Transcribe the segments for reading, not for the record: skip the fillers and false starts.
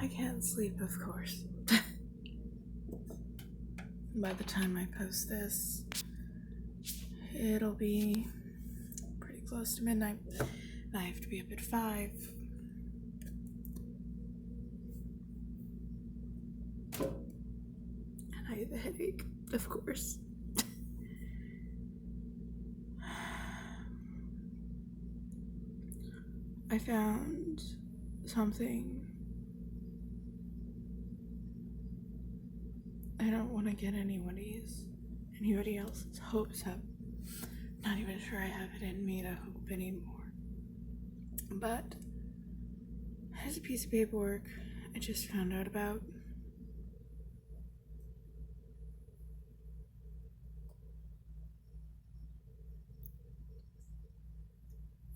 I can't sleep, of course. By the time I post this, it'll be pretty close to midnight. I have to be up at 5. And I have a headache, of course. I found something. I don't want to get anybody else's hopes up. Not even sure I have it in me to hope anymore. But there's a piece of paperwork I just found out about.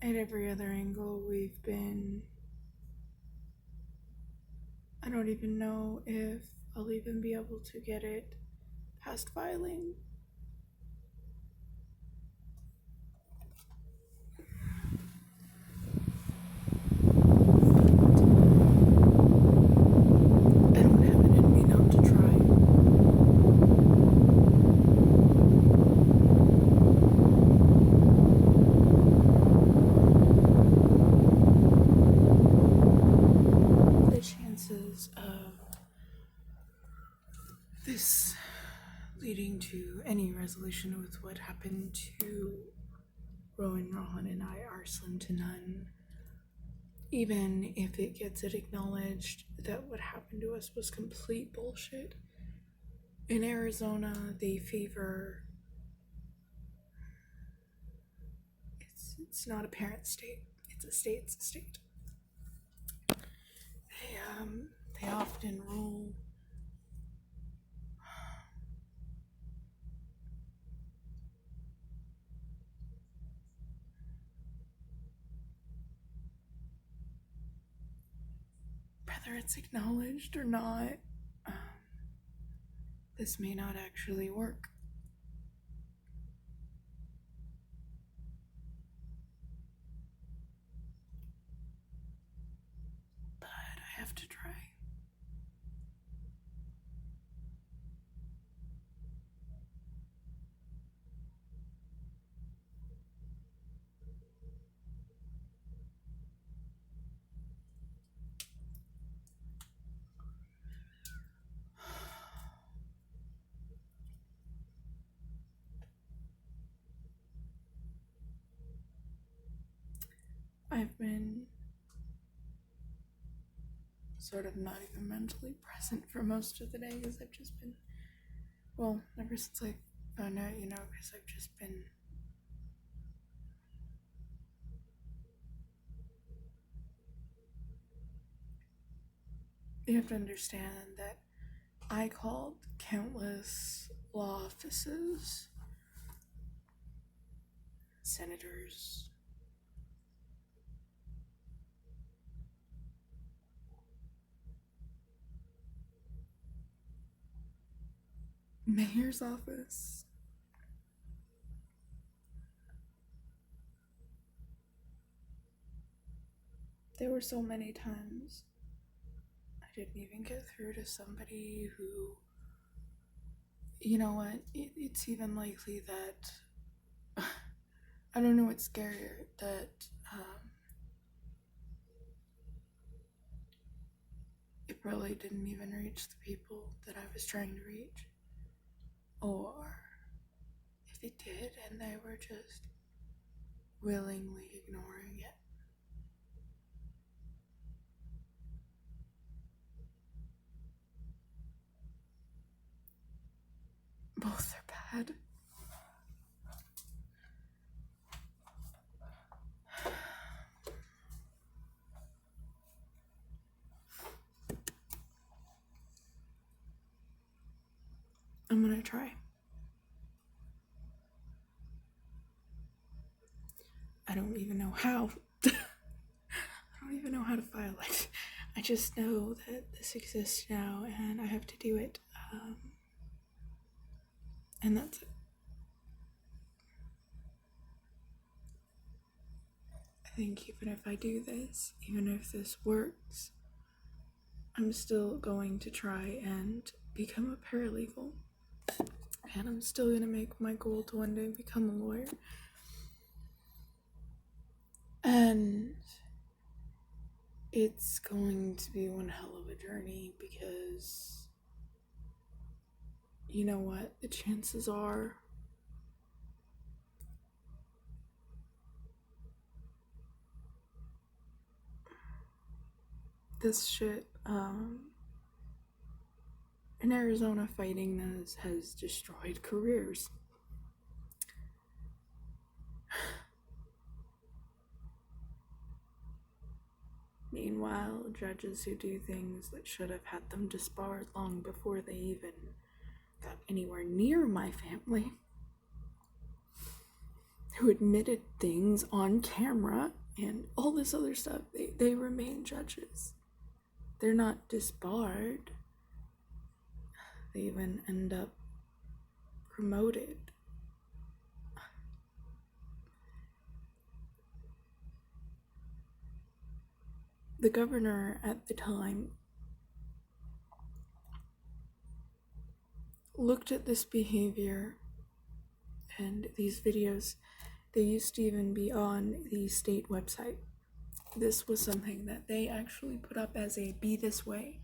At every other angle we've been, I don't even know if I'll even be able to get it past filing. I don't have it in me not to try. The chances of this leading to any resolution with what happened to Rowan, Rohan, and I are slim to none. Even if it gets it acknowledged that what happened to us was complete bullshit. In Arizona, they favor... It's not a parent state. It's a state. They often rule whether it's acknowledged or not. This may not actually work. But I have to try. I've been sort of not even mentally present for most of the day because I've just been, well, ever since I found out, because I've just been you have to understand that I called countless law offices, senators, mayor's office. There were so many times I didn't even get through to somebody who, you know what, it's even likely that, I don't know what's scarier, that it probably didn't even reach the people that I was trying to reach. Or if it did and they were just willingly ignoring it. Both are bad. I'm gonna try. I don't even know how. I don't even know how to file it. I just know that this exists now and I have to do it. And that's it. I think even if I do this, even if this works, I'm still going to try and become a paralegal. And I'm still going to make my goal to one day become a lawyer. And it's going to be one hell of a journey because, you know what, the chances are this shit in Arizona fighting has destroyed careers. Meanwhile, judges who do things that should have had them disbarred long before they even got anywhere near my family, who admitted things on camera and all this other stuff, they remain judges. They're not disbarred. They even end up promoted. The governor at the time looked at this behavior and these videos. They used to even be on the state website. This was something that they actually put up as a be this way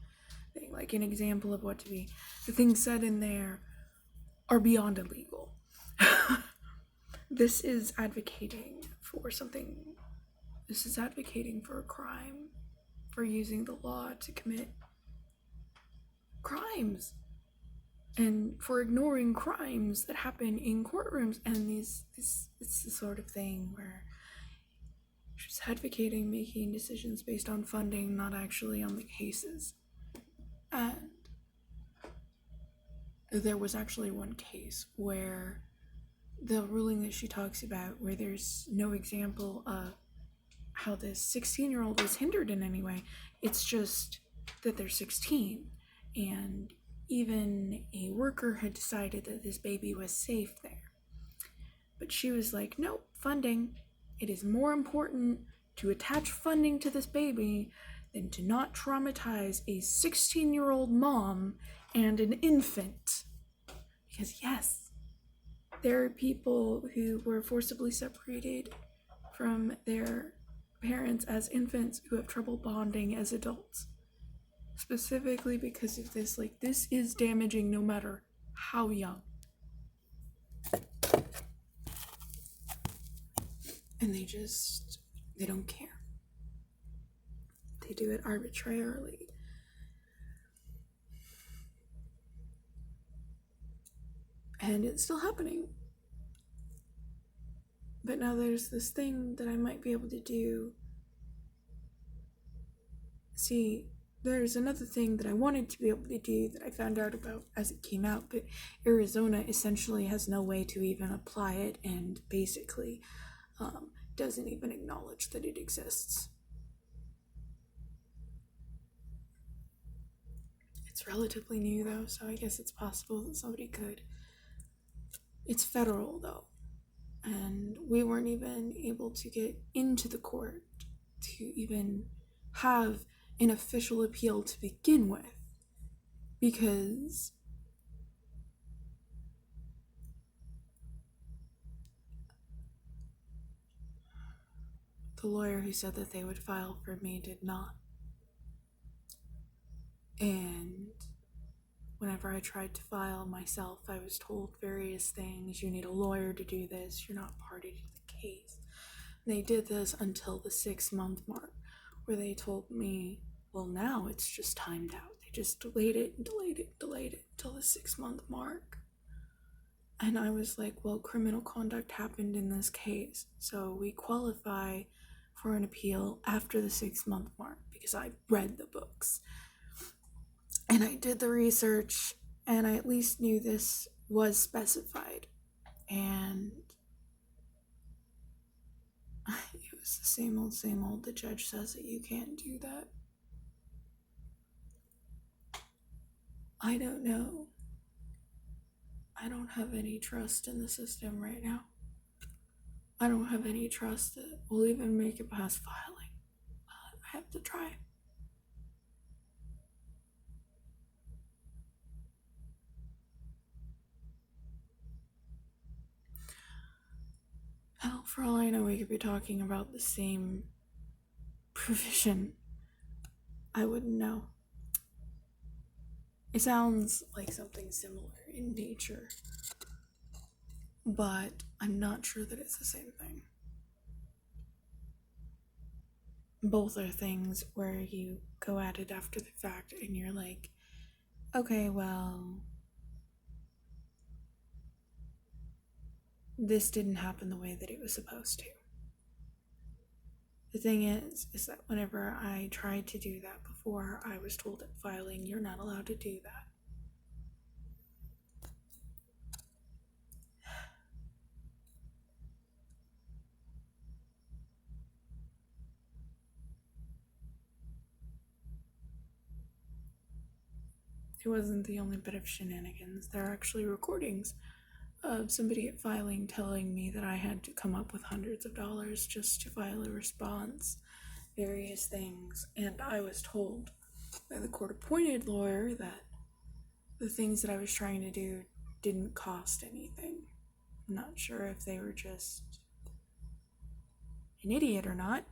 thing, like an example of what to be. The things said in there are beyond illegal. This is advocating for something. This is advocating for a crime, for using the law to commit crimes, and for ignoring crimes that happen in courtrooms. And it's the sort of thing where she's advocating making decisions based on funding, not actually on the cases. And there was actually one case where the ruling that she talks about, where there's no example of how this 16-year-old was hindered in any way. It's just that they're 16, and even a worker had decided that this baby was safe there. But she was like, no, funding. It is more important to attach funding to this baby than to not traumatize a 16-year-old mom and an infant. Because yes, there are people who were forcibly separated from their parents as infants who have trouble bonding as adults. Specifically because of this, like, this is damaging no matter how young. And they don't care. They do it arbitrarily. And it's still happening. But now there's this thing that I might be able to do. See, there's another thing that I wanted to be able to do that I found out about as it came out, but Arizona essentially has no way to even apply it, and basically doesn't even acknowledge that it exists. It's relatively new though, so I guess it's possible that somebody could. It's federal though, and we weren't even able to get into the court to even have an official appeal to begin with, because the lawyer who said that they would file for me did not. And whenever I tried to file myself, I was told various things. You need a lawyer to do this. You're not party to the case. And they did this until the 6-month mark, where they told me, well, now it's just timed out. They just delayed it until the 6-month mark. And I was like, well, criminal conduct happened in this case, so we qualify for an appeal after the 6-month mark, because I read the books. And I did the research, and I at least knew this was specified. And it was the same old. The judge says that you can't do that. I don't know. I don't have any trust in the system right now. I don't have any trust that we'll even make it past filing. I have to try. Hell, for all I know, we could be talking about the same provision. I wouldn't know. It sounds like something similar in nature, but I'm not sure that it's the same thing. Both are things where you go at it after the fact and you're like, okay, well, this didn't happen the way that it was supposed to. The thing is that whenever I tried to do that before, I was told at filing, you're not allowed to do that. It wasn't the only bit of shenanigans. There are actually recordings of somebody at filing telling me that I had to come up with hundreds of dollars just to file a response, various things, and I was told by the court-appointed lawyer that the things that I was trying to do didn't cost anything. I'm not sure if they were just an idiot or not,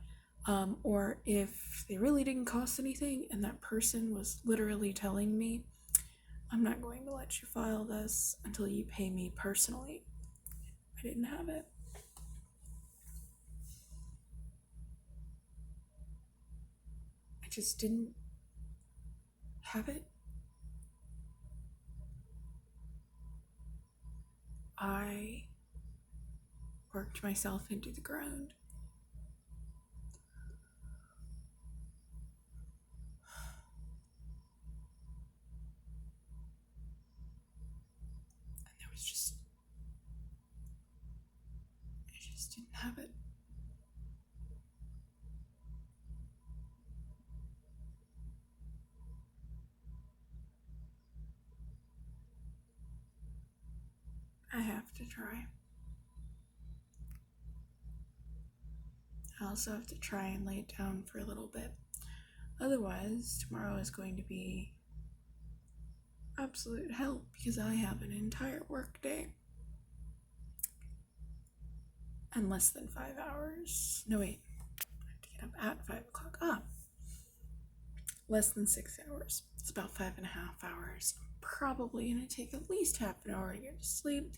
or if they really didn't cost anything and that person was literally telling me, I'm not going to let you file this until you pay me personally. I didn't have it. I just didn't have it. I worked myself into the ground. And there was just, I just didn't have it. I have to try. I also have to try and lay it down for a little bit. Otherwise, tomorrow is going to be absolute hell because I have an entire work day. And less than 5 hours. No, wait. I have to get up at 5 o'clock. Less than 6 hours. It's about 5.5 hours. I'm probably going to take at least half an hour to get to sleep.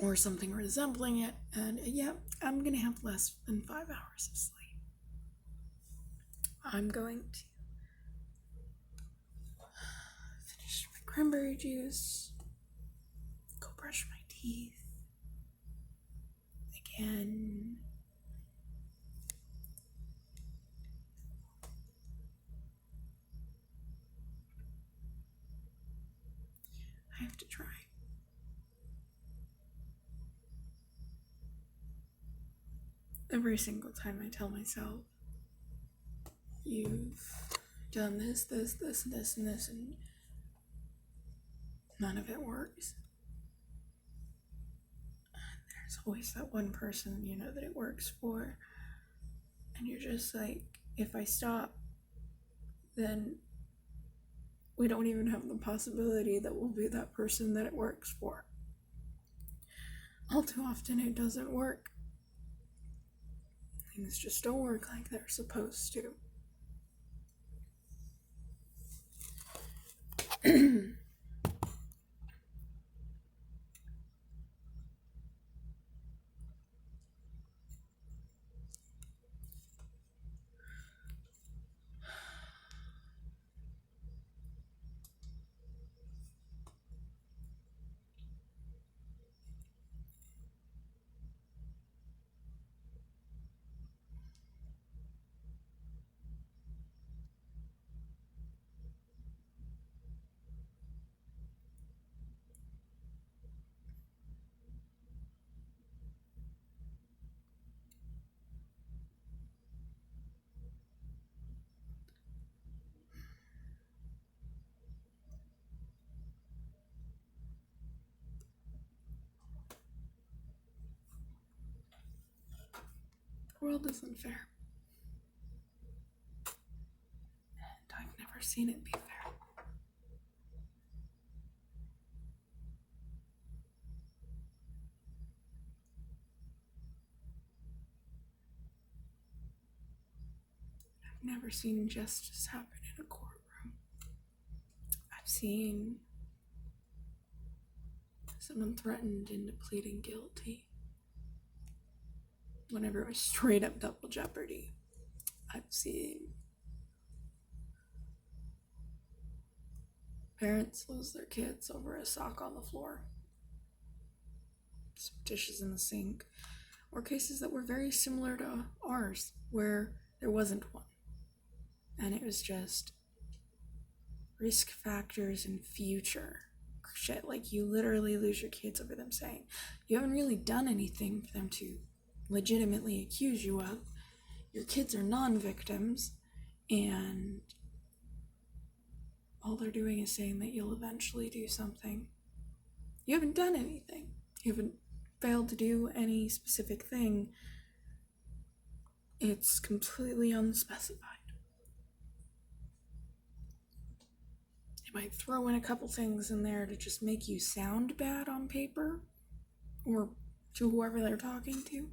Or something resembling it. And yeah, I'm going to have less than 5 hours of sleep. I'm going to finish my cranberry juice, go brush my teeth again. I have to try. Every single time I tell myself, you've done this, and none of it works. There's always that one person you know that it works for, and you're just like, if I stop, then we don't even have the possibility that we'll be that person that it works for. All too often it doesn't work. Things just don't work like they're supposed to. The world isn't fair. And I've never seen it be fair. never seen injustice happen in a courtroom. I've seen someone threatened into pleading guilty whenever it was straight up double jeopardy. I've seen parents lose their kids over a sock on the floor, some dishes in the sink, or cases that were very similar to ours where there wasn't one. And it was just risk factors and future shit. Like, you literally lose your kids over them saying you haven't really done anything for them to legitimately accuse you of. Your kids are non-victims, and all they're doing is saying that you'll eventually do something. You haven't done anything. You haven't failed to do any specific thing. It's completely unspecified. They might throw in a couple things in there to just make you sound bad on paper or to whoever they're talking to,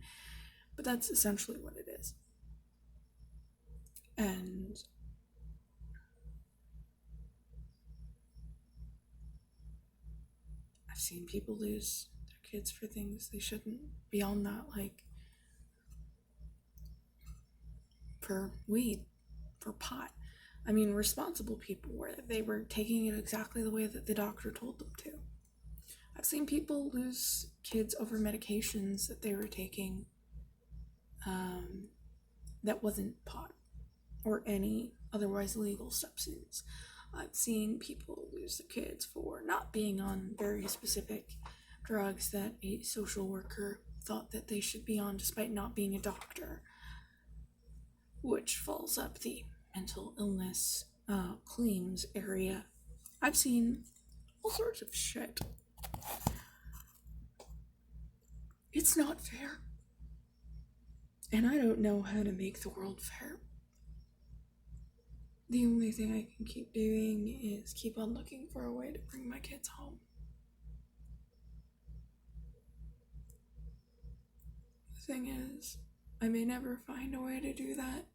but that's essentially what it is. And I've seen people lose their kids for things they shouldn't. Beyond that, like for weed, for pot. I mean, responsible people where they were taking it exactly the way that the doctor told them to. I've seen people lose kids over medications that they were taking that wasn't pot or any otherwise legal substance. I've seen people lose their kids for not being on very specific drugs that a social worker thought that they should be on despite not being a doctor, which falls up the mental illness claims area. I've seen all sorts of shit. It's not fair. And I don't know how to make the world fair. The only thing I can keep doing is keep on looking for a way to bring my kids home. The thing is, I may never find a way to do that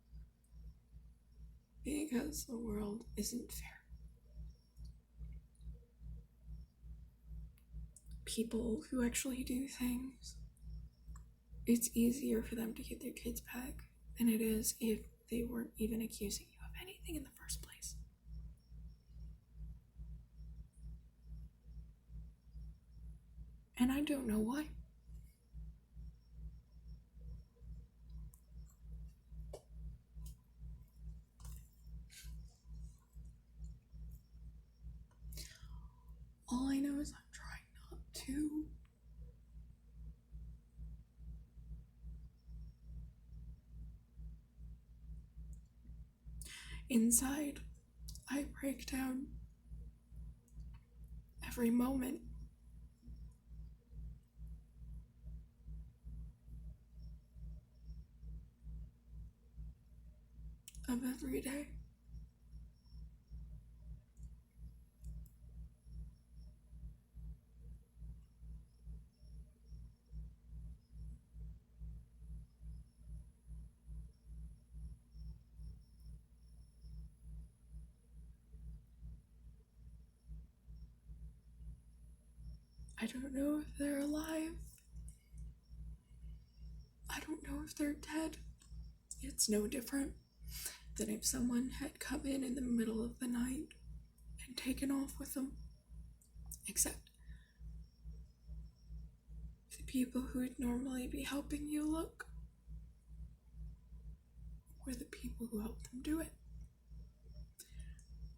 because the world isn't fair. People who actually do things, it's easier for them to get their kids back than it is if they weren't even accusing you of anything in the first place. And I don't know why. All I know is I'm trying not to. Inside, I break down every moment. Of every day. I don't know if they're alive. I don't know if they're dead. It's no different than if someone had come in the middle of the night and taken off with them. Except the people who would normally be helping you look were the people who helped them do it.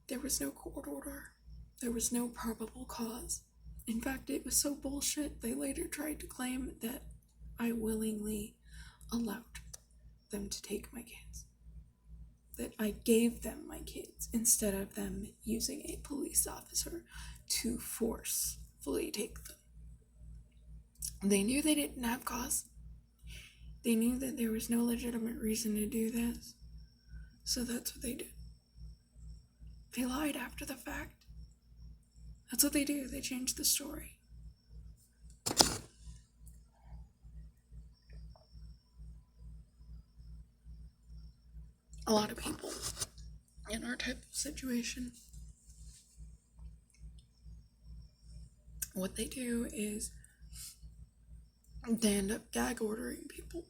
There was no court order. There was no probable cause. In fact, it was so bullshit, they later tried to claim that I willingly allowed them to take my kids. That I gave them my kids instead of them using a police officer to forcefully take them. They knew they didn't have cause. They knew that there was no legitimate reason to do this. So that's what they did. They lied after the fact. That's what they do. They change the story. a lot of people in our type of situation, what they do is they end up gag ordering people.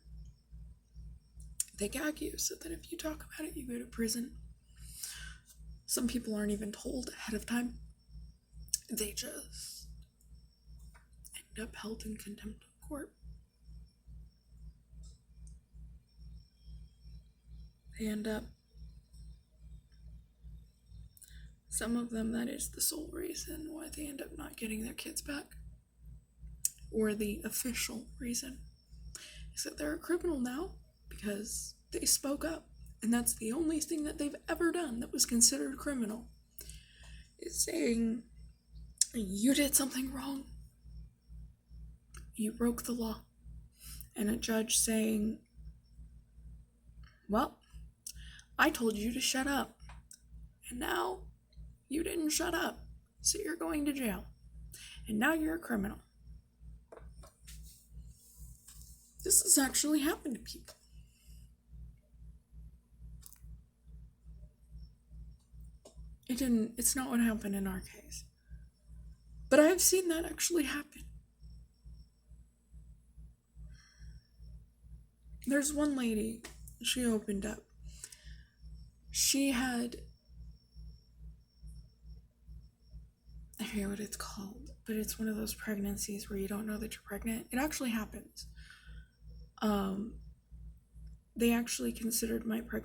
They gag you so that if you talk about it, you go to prison. Some people aren't even told ahead of time. They just end up held in contempt of court. They end up, some of them, that is the sole reason why they end up not getting their kids back. Or the official reason is that they're a criminal now because they spoke up. And that's the only thing that they've ever done that was considered criminal, is saying, you did something wrong. You broke the law. And a judge saying, well, I told you to shut up. And now you didn't shut up. So you're going to jail. And now you're a criminal. This has actually happened to people. It's not what happened in our case. But I've seen that actually happen. There's one lady, she opened up. She had, I forget what it's called, but it's one of those pregnancies where you don't know that you're pregnant. It actually happens. They actually considered my pregnancy